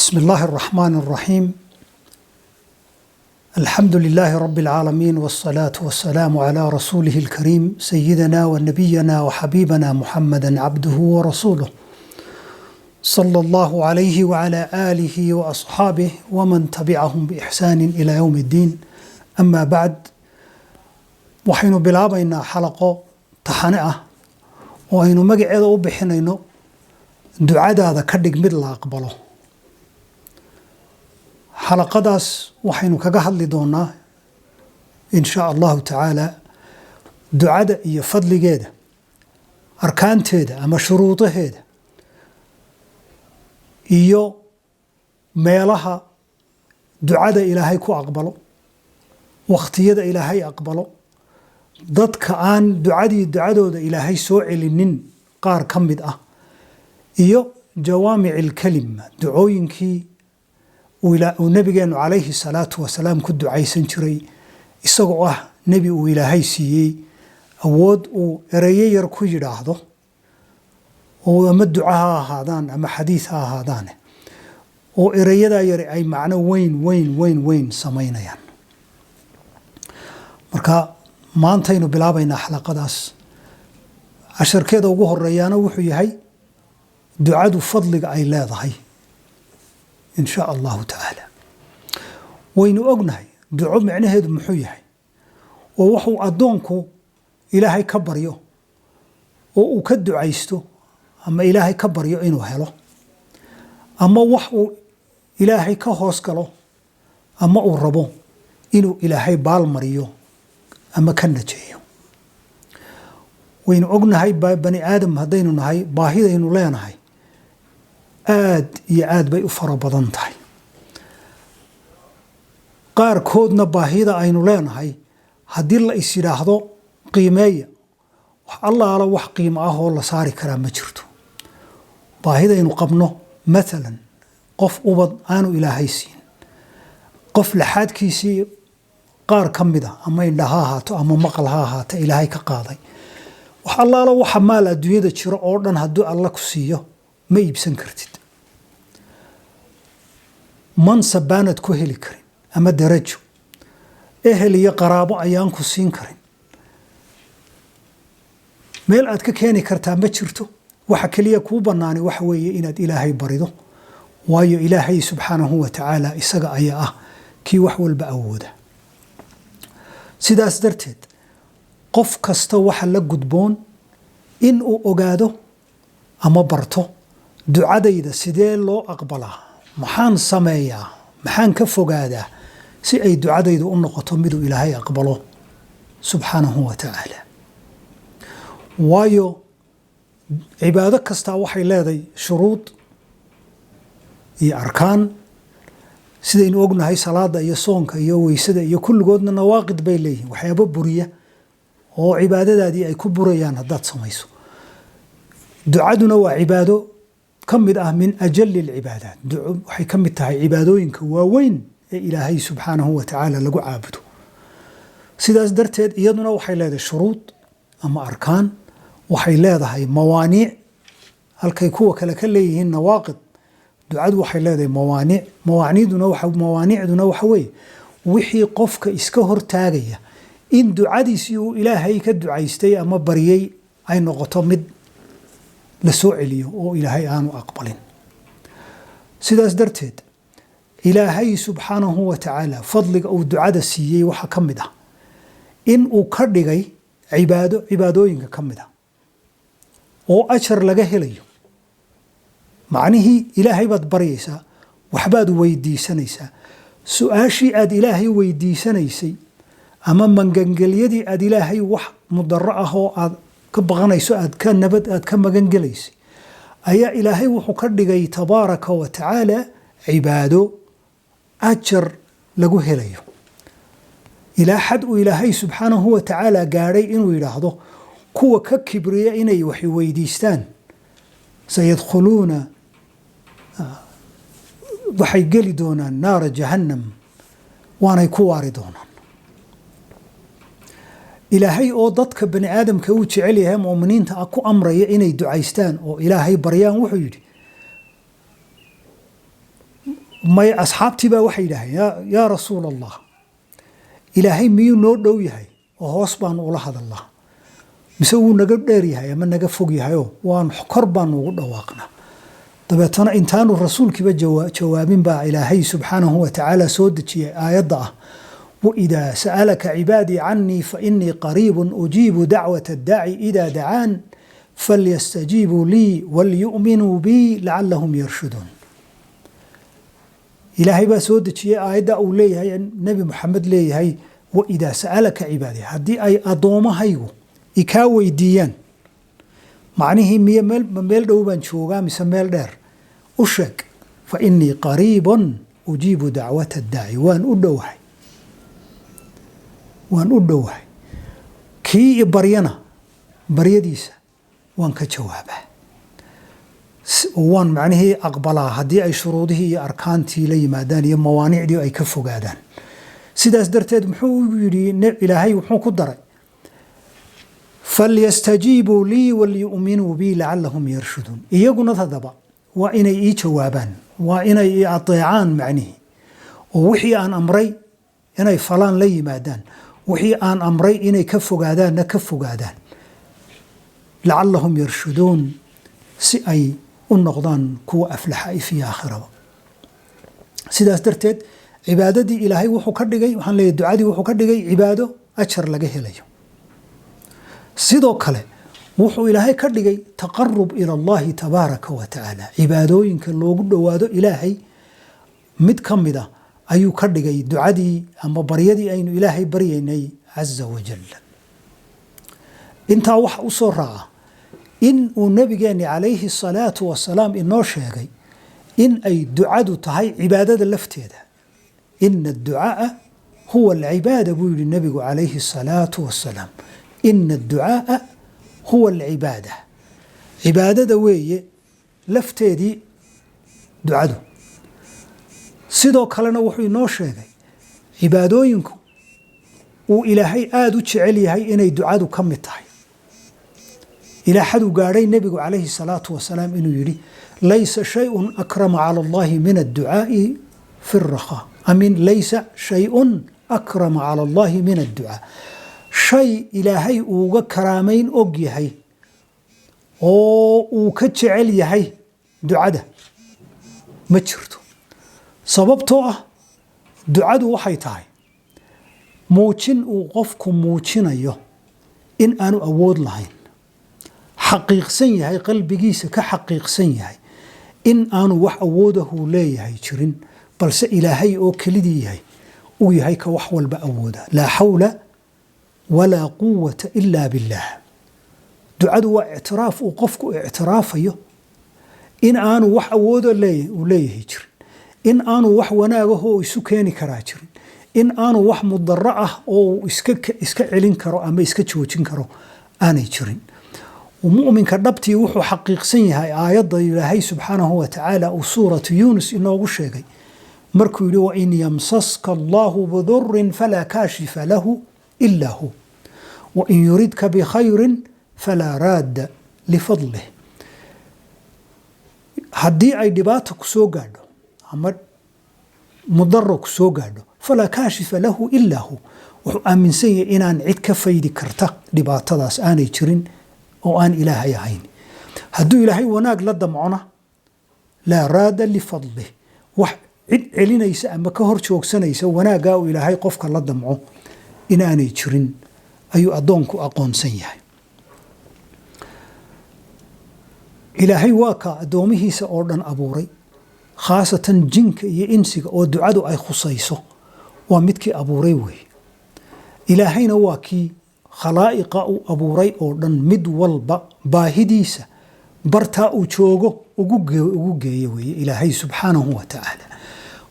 بسم الله الرحمن الرحيم. الحمد لله رب العالمين، والصلاة والسلام على رسوله الكريم سيدنا ونبينا وحبيبنا محمد عبده ورسوله صلى الله عليه وعلى آله وأصحابه ومن تبعهم بإحسان إلى يوم الدين. أما بعد، waxaynu bilaabaynaa xalaqo taxane ah oo aynu magaceeda u bixinayno ducadaada ka dhig mid la aqbalo. xalaqadaas waxaynu kaga hadli doonaa insha allahu tacaala ducada iyo fadligeeda, arkaanteeda ama shuruudaheeda, iyo meelaha ducada ilaahay ku aqbalo, waqtiyada ilaahay aqbalo, dadka aan ducadooda ilaahay soo celinin qaar ka mid ah, iyo jawaamic alkalima, ducooyinkii uu nabigeenu calayhi salaatu wasalaam ku ducaysan jiray, isagoo ah nebi uu ilaahay siiyey awood uu ereyo yar ku yidhaahdo oo ama duca ha ahaadaan ama xadiis ha ahaadaane, oo ereyadaa yari ay macno weyn samaynayaan. marka maantaynu bilaabaynaa xalaqadaas. casharkeeda ugu horeeyaana wuxuu yahay ducadu fadliga ay leedahay insha allahu tacaala. waynu ognahay duco micnaheedu muxuu yahay, oo wuxuu addoonku ilaahay ka baryo oo uu ka ducaysto, ama ilaahay ka baryo inuu helo, ama wax uu ilaahay ka hoos galo, ama uu rabo inuu ilaahay baalmariyo ama ka najeeyo. waynu ognahay bani aadam haddaynu nahay, baahidaynu leenahay aad iyo aad bay u fara badan tahay. qaarkoodna baahida aynu leenahay haddii la is yidhaahdo qiimeeya, wax allaala wax qiimo ah oo la saari karaa ma jirto. baahidaynu qabno maalan qof ubad aanu ilaahay siin, qof laxaadkiisii qaar ka mid a ama indha ha ahaato ama maqal ha ahaata ilaahay ka qaaday, wax allaala waxa maal adduunyada jiro oo dhan hadduu alla ku siiyo ma iibsan kartid. mansab baanad ku heli karin ama darajo, ehel iyo qaraabo ayaan ku siin karin, meel aad ka keeni kartaa ma jirto. waxa keliya kuu bannaani waxa weeye inaad ilaahay barido, waayo ilaahay subxaanahu wa tacaala isaga ayaa ah kii wax walba awooda. sidaas darteed qof kasta waxa la gudboon in uu ogaado ama barto ducadayda sidee loo aqbalaa, maxaan sameeyaa, maxaan ka fogaadaa si ay ducadaydu u noqoto miduu ilaahay aqbalo subxaanahu wa tacaala. waayo cibaado kastaa waxay leedahay shuruud iyo arkaan. sidaynu ognahay salaada iyo soonka iyo weysada iyo kulligoodna nawaaqid bay leeyihiin, waxyaabo buriya oo cibaadadaadii ay ku burayaan haddaad samayso. ducaduna waa cibaado ka mid ah min ajali alcibaadaat. duco waxay ka mid tahay cibaadooyinka waaweyn ee ilaahay subxaanahu wa tacaala lagu caabudo. sidaas darteed iyaduna waxay leedahay shuruud ama arkaan, waxay leedahay mawaaniic halkay kuwa kale ka leeyihiin nawaaqid. ducadu waxay leedahay mawaaniic. mawaanicduna waxa weeye wixii qofka iska hortaagaya in ducadiisii uu ilaahay ka ducaystay ama baryay ay noqoto mid la soo celiyo oo ilaahay aanu aqbalin. sidaas darteed ilaahay subxaanahu wa tacaala fadliga uu ducada siiyey waxaa ka mid ah in uu ka dhigay cibaadooyinka ka mid ah oo ajar laga helayo. macnihii ilaahay baad baryaysaa, waxbaad weydiisanaysaa. su-aashii aad ilaahay weydiisanaysay ama magangelyadii aad ilaahay wax mudaro ah oo aad ka baqanayso aad ka magangelaysay ayaa ilaahay wuxuu ka dhigay tabaaraka wa tacaala cibaado ajar lagu helayo. ilaa xad uu ilaahay subxaanahu wa tacaala gaadhay inuu yidhaahdo kuwa ka kibriya inay wax weydiistaan sayadkhuluuna, waxay geli doonaan naara jahannam, waanay ku waari doonaan. ilaahay oo dadka bani aadamka uu jecel yahay muuminiinta ku amraya inay ducaystaan oo ilaahay baryaan wuxuu yidhi ما أصحابتي بقى وحي لهي يا رسول الله إلهي ميو نور دوي هاي وهوس بان الله هذا الله مسوو نقب ديري هاي من نقب فوقي هايو وان قربان وواقنا طبعا انتان الرسول كيف جوابين با إلهي سبحانه وتعالى سودتي آيات وإذا سألك عبادي عني فإني قريب أجيب دعوة الداعي إذا دعان فليستجيبوا لي وليؤمنوا بي لعلهم يرشدون إلهي بسودتي آيات أولي النبي محمد لي هاي وإذا سألك عبادي هدي أي أضوما هايو إكاوي ديان معنيه ميل دوبان شوغا مسميل دير أشك فإني قريب أجيب دعوة الداعي وان أدوهي كي بريديسة وان كجوابه وان معنيه أقبلها هدي أي شروطه أركانتي لي مادان يموانع دي أي كفو قادان سيداس درتاد محو يري إلهي وحو كدري فليستجيبوا لي وليؤمنوا بي لعلهم يرشدون إيقو نتذبا وإني إي جوابان وإني أطيعان معنيه ووحي أن أمري إني فلان لي مادان وحي أن أمري إني كفو قادان نكفو قادان لعلهم يرشدون سي النقضان كو أفلح في آخره سيداس درتاد عبادتي إلهي وحو كردغي وحان لي دعادي وحو كردغي عباده أجر لغا هليو sidoo kale wuxuu ilaahay ka dhigay taqarrub ila Allah tabaaraka wa ta'ala cibaadooyinka loogu dhawaado ilaahay mid kamida ayuu ka dhigay ducadii ama baryadii aynu ilaahay baryaynay azza wa jalla inta wax u soo raaca in uu nabigeena alayhi salatu wa salaam inoo sheegay in ay ducadu tahay cibaadada lafteeda in ad-du'a huwa al-ibada buu yiri nabigu alayhi salatu wa salaam إن الدعاء هو العبادة عبادة ويه لفتيدي دعاده سيدو كلنا وحي نوشيغي عبادوينكو وإلهي آدو تشعلي هاي إني دعاده كمتاي إلى حد قاري النبي عليه الصلاة والسلام إنه يري ليس شيء أكرم على الله من الدعاء في الرخاء أمين ليس شيء أكرم على الله من الدعاء shay ilaahay uuga karaamayn og yahay oo uu ka jecel yahay ducada ma jirto sababtoo ah ducadu waxay tahay muujin uu qofku muujinayo in aanu awood lahayn xaqiiqsan yahay qalbigiisa ka xaqiiqsan yahay in aanu wax awoodahu leeyahay jirin balse ilaahay oo kelidii yahay uu yahay ka wax walba awooda la hawla ولا قوة إلا بالله دعاء واعتراف وقفك اعترافيه إن أنا وح أود وليه هجر إن أنا وح وناغه يسكيني كراجر إن أنا وح مضرعه أو إسك علين كرو أما إسك تشوتين كرو أنا هجرين ومؤمن كربتي وحو حقيق سنها آيات الله سبحانه وتعالى وسورة يونس إنه وشيغي مركو يلو إن يمسسك الله بضر فلا كاشف له إلا هو وإن يريدك بخير فلا راد لفضله هدي أي دباتك سوغادو أما مضرك سوغادو فلا كاشف له إلا هو وأمن سيء إنان عد كفيدي كرتا دباتداس آني جرين أو آن إلهي عين هدو إلهي وناق لدمعنا لا راد لفضله وح عد علينيس أما كهر شوكسانيس وناقاو إلهي قفك لدمعو inaanay jirin ayuu adoonku aqoonsan yahay ilaahay waa ka adoomihiisa oo dhan abuuray khaasatan jinka iyo insiga oo ducadu ay khusayso waa midkii abuuray way ilaahayna waa kii khalaa'iqa uu abuuray oo dhan mid walba baahidiisa barta uu joogo ugu geeyo way ilaahay subhanahu wa ta'ala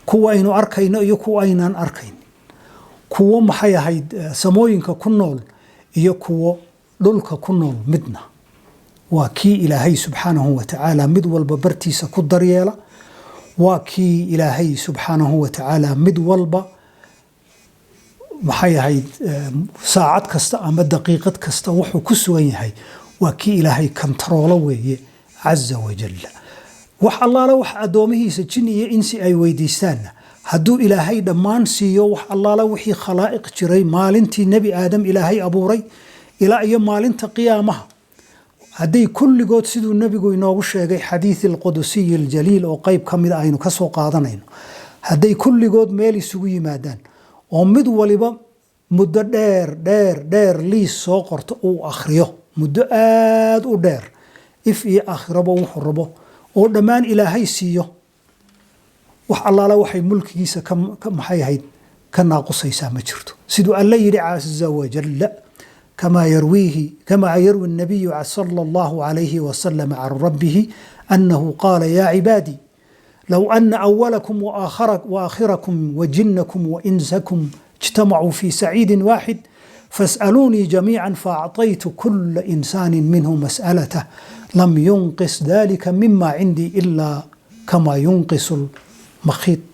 kuwa aynu arkayno iyo kuwa aynaan arkayn kuwa maxay ahayd samooyinka ku nool iyo kuwa dhulka ku nool midna waa kii ilaahay subhanahu wa ta'ala mid walba bartiisa ku daryeela waa kii ilaahay subhanahu wa ta'ala mid walba maxay ahayd saacad kasta ama daqiiqad kasta wuxuu ku sugan yahay waa kii ilaahay kantaroolo weeye azza wa jalla wax allaala wax addoomihiisa jin iyo insi ay weydiistaanna hadduu ilaahay dhammaan siiyo wax allaala wixii khalaa'iq jiray maalintii nebi aadam ilaahay abuuray ilaa iyo maalinta qiyaamaha hadday kulligood siduu nebigu inoogu sheegay xadiisi alqudusiyi aljaliil oo qayb ka mid aynu ka soo qaadanayno hadday kulligood meel isugu yimaadaan oo mid waliba muddo dheer liis soo qorto uu akhriyo muddo aad u dheer if iyo aakhiraba wuxuu rabo oo dhammaan ilaahay siiyo wax allaala waxay mulkigiisa maxay ahayd ka naaqusaysaa ma jirto siduu alla yidhi caza wajalla كما يروي النبي صلى الله عليه وسلم عن ربه أنه قال يا عبادي لو أن أولكم وآخركم وجنكم وإنسكم اجتمعوا في سعيد واحد فاسألوني جميعا فأعطيت كل إنسان منه مسألته لم ينقص ذلك مما عندي إلا كما ينقص المخيط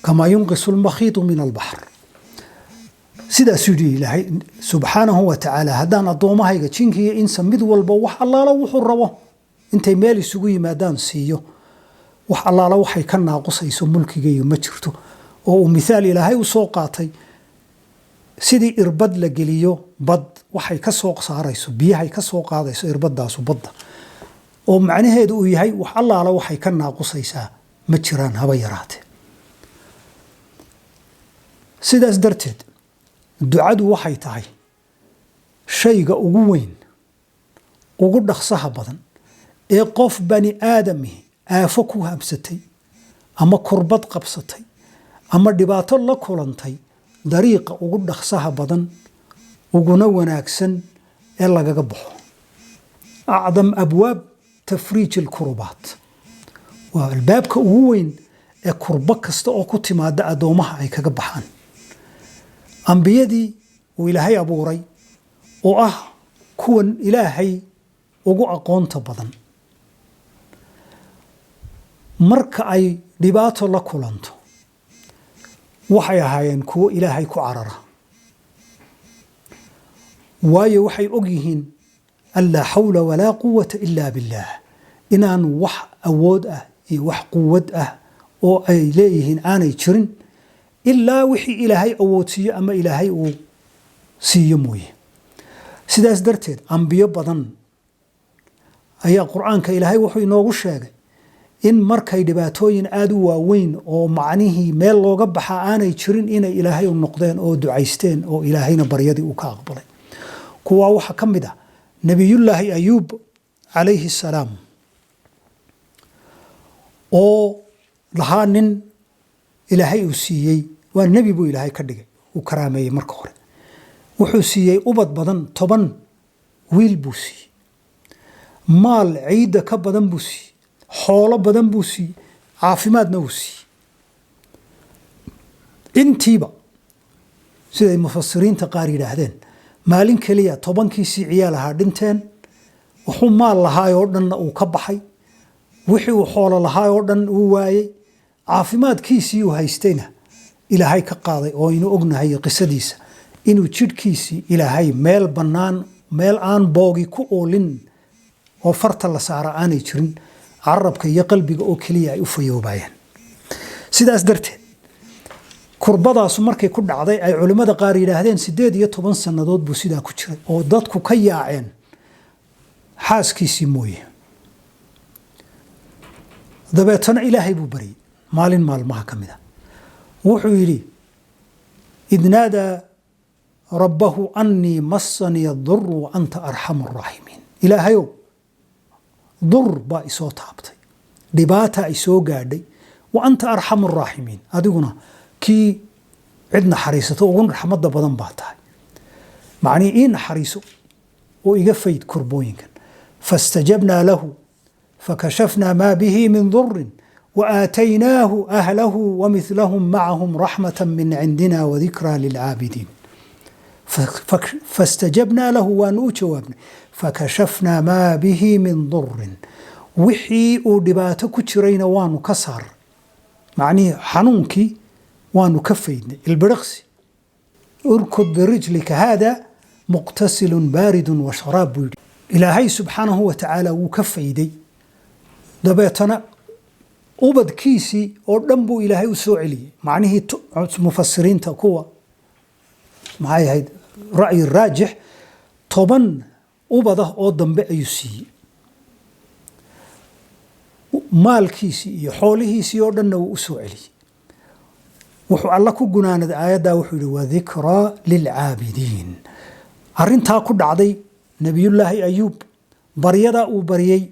كما ينقص المخيط من البحر sidaasuu yidhi ilaahay subxaanahu wa tacaala haddaan addoommahayga jinkiiyo insa mid walba wax allaala wuxuu rabo intay meel isugu yimaadaan siiyo wax allaala waxay ka naaqusayso mulkigayga ma jirto oo uu mithaal ilaahay u soo qaatay sidii irbad la geliyo bad waxay ka soo saarayso biyahay ka soo qaadayso irbadaasu badda oo macnaheedu uu yahay wax allaala waxay ka naaqusaysaa ma jiraan haba yaraatee sidaas darteed ducadu waxay tahay shayga ugu weyn ugu dhaqsaha badan ee qof bani aadami aafo ku habsatay ama kurbad qabsatay ama dhibaato la kulantay dariiqa ugu dhaqsaha badan uguna wanaagsan ee lagaga baxo acdam abwaab tafriij alkurubaat waa albaabka ugu weyn ee kurbo kasta oo ku timaada addoomaha ay kaga baxaan ambiyadii uu ilaahay abuuray oo ah kuwan ilaahay ugu aqoonta badan marka ay dhibaato la kulanto waxay ahaayeen kuwo ilaahay ku carara waayo waxay og yihiin an laa xawla walaa quwata ilaa billaah inaan wax awood ah iyo wax quwad ah oo ay leeyihiin aanay jirin ilaa wixii ilaahay awoodsiiyo ama ilaahay uu siiyo mooye sidaas darteed ambiyo badan ayaa qur'aanka ilaahay wuxuu inoogu sheegay in markay dhibaatooyin aad u waaweyn oo macnihii meel looga baxa aanay jirin inay ilaahay u noqdeen oo ducaysteen oo ilaahayna baryadii uu ka aqbalay kuwaa waxaa ka mid ah nebiyullaahi ayuub calayhi salaam oo lahaa nin ilaahay uu siiyey waa nebi buu ilaahay ka dhigay uu karaameeyey marka hore wuxuu siiyey ubad badan 10 wiil buu siiyey maal ciida ka badan buu siiyey xoolo badan buu siiyey caafimaadna uu siiyey intiiba siday mufassiriinta qaar yidhaahdeen maalin keliya 10kiisii ciyaal ahaa dhinteen wuxuu maal lahaay oo dhanna uu ka baxay wixii uu xoolo lahaay oo dhan uu waayey caafimaadkiisii uu haystayna ilaahay ka qaaday oo inuu ognahay qisadiisa inuu jidhkiisii ilaahay meel bannaan meel aan boogi ku oolin oo farta la saara aanay jirin carabka iyo qalbiga oo keliya ay u fayoobayeen sidaas darteed kurbadaasu markay ku dhacday ay culimmada qaar yidhaahdeen 18 sannadood buu sidaa ku jiray oo dadku ka yaaceen xaaskiisii mooye dabeetana ilaahay buu baryey maalin maalmaha ka mid a wuxuu yidhi id naadaa rabbahu annii massanii adurru wa anta arxamu araaximiin ilaahayow dur baa isoo taabtay dhibaataa isoo gaadhay wa anta arxamu araaximiin adiguna kii cid naxariisato ugu raxmadda badan baa tahay macnii ii naxariiso oo iga fayd kurbooyinkan fastajabnaa lahu fakashafnaa maa bihi min durin وآتيناه أهله ومثلهم معهم رحمة من عندنا وذكرى للعابدين فاستجبنا له وانو جوابنا فكشفنا ما به من ضر وحي ودبات كجرين وانو كسر معني حنونكي وانو كفيدنا البرغسي اركض برجلك هذا مقتسل بارد وشراب ilaahay subxaanahu wa tacaala wuu ka fayday dabeetana ubadkiisii oo dhan buu ilaahay u soo celiyey macnihii mufasiriinta kuwa maxay ahayd ra'yi raajix 10 ubadah oo dambe ayuu siiyey maalkiisii iyo xoolihiisii oo dhanna wuu u soo celiyey wuxuu alla ku gunaanaday aayaddaa wuxuu yidhi wadikraa lilcaabidiin arrintaa ku dhacday nebiyullaahi ayuub baryadaa uu baryey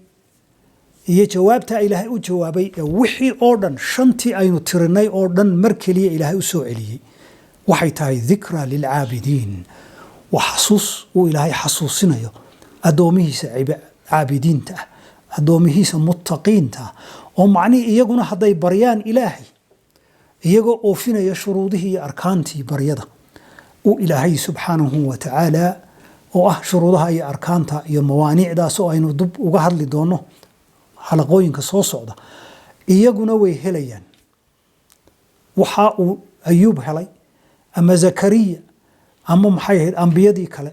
iyo jawaabtaa ilaahay u jawaabay ee wixii oo dhan shantii aynu tirinay oo dhan mar keliya ilaahay u soo celiyey waxay tahay dikraa lilcaabidiin waa xasuus uu ilaahay xasuusinayo addoomihiisa caabidiinta ah addoomihiisa muttaqiinta ah oo macnihii iyaguna hadday baryaan ilaahay iyagoo oofinaya shuruudihii iyo arkaantii baryada uu ilaahay subxaanahu wa tacaala oo ah shuruudaha iyo arkaanta iyo mawaanicdaas oo aynu dib uga hadli doono xalaqooyinka soo socda iyaguna way helayaan waxa uu ayuub helay ama zakariya ama maxay ahayd ambiyadii kale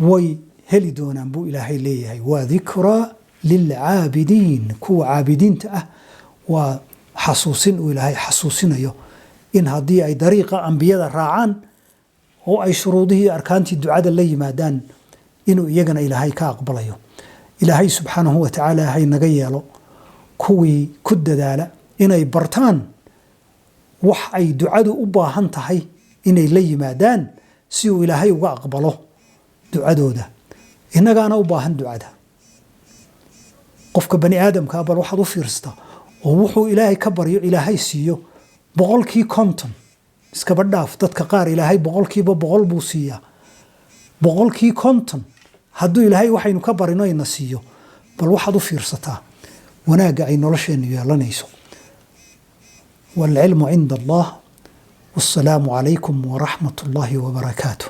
way heli doonaan buu ilaahay leeyahay waa dikraa lilcaabidiin kuwa caabidiinta ah waa xasuusin uu ilaahay xasuusinayo in haddii ay dariiqa ambiyada raacaan oo ay shuruudihii arkaantii ducada la yimaadaan inuu iyagana ilaahay ka aqbalayo ilaahay subxaanahu wa tacaala hay naga yeelo kuwii ku dadaala inay bartaan wax ay ducadu u baahan tahay inay la yimaadaan si uu ilaahay uga aqbalo ducadooda innagaana u baahan ducada qofka bani aadamka bal waxaad u fiirsataa oo wuxuu ilaahay ka baryo ilaahay siiyo 50% iskaba dhaaf dadka qaar ilaahay 100% buu siiyaa 50% hadduu ilaahay waxaynu ka barino ina siiyo bal waxaad u fiirsataa wanaagga ay nolosheennu yeelanayso والعلم عند الله والسلام عليكم ورحمة الله وبركاته